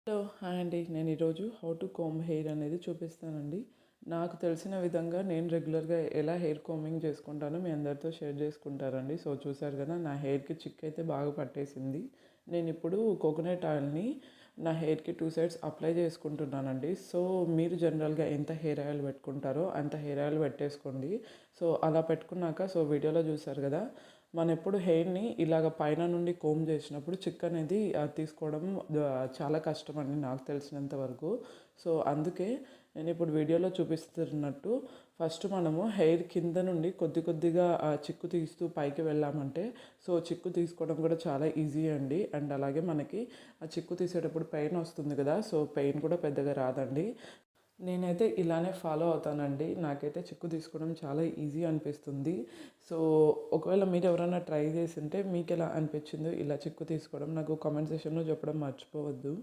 Hello hi అండి. నేను ఈరోజు హౌ టు కోంబ్ హెయిర్ అనేది చూపిస్తానండి. నాకు తెలిసిన విధంగా నేను రెగ్యులర్గా ఎలా హెయిర్ కోంబింగ్ చేసుకుంటానో మీ అందరితో షేర్ చేసుకుంటారండి. సో చూసారు కదా, నా హెయిర్కి చిక్ అయితే బాగా పట్టేసింది. నేను ఇప్పుడు కోకోనట్ ఆయిల్ని నా హెయిర్కి 2 సైడ్స్ అప్లై చేసుకుంటున్నానండి. సో మీరు జనరల్గా ఎంత హెయిర్ ఆయిల్ పెట్టుకుంటారో అంత హెయిర్ ఆయిల్ పెట్టేసుకోండి. సో అలా పెట్టుకున్నాక వీడియోలో చూసారు కదా, మనం ఎప్పుడు హెయిర్ని ఇలాగ పైన నుండి కోమ్ చేసినప్పుడు చిక్ అనేది తీసుకోవడం చాలా కష్టం అండి నాకు తెలిసినంత వరకు. సో అందుకే నేను ఇప్పుడు వీడియోలో చూపిస్తున్నట్టు ఫస్ట్ మనము హెయిర్ కింద నుండి కొద్ది కొద్దిగా చిక్కు తీస్తూ పైకి వెళ్ళామంటే చిక్కు తీసుకోవడం కూడా చాలా ఈజీ అండి. అండ్ అలాగే మనకి ఆ చిక్కు తీసేటప్పుడు పెయిన్ వస్తుంది కదా, పెయిన్ కూడా పెద్దగా రాదండి. నేనైతే ఇలానే ఫాలో అవుతానండి. నాకైతే చిక్కు తీసుకోవడం చాలా ఈజీ అనిపిస్తుంది. సో ఒకవేళ మీరు ఎవరైనా ట్రై చేసి ఉంటే మీకు ఎలా అనిపించిందో ఇలా చిక్కు తీసుకోవడం నాకు కామెంట్ సెక్షన్లో చెప్పడం మర్చిపోవద్దు.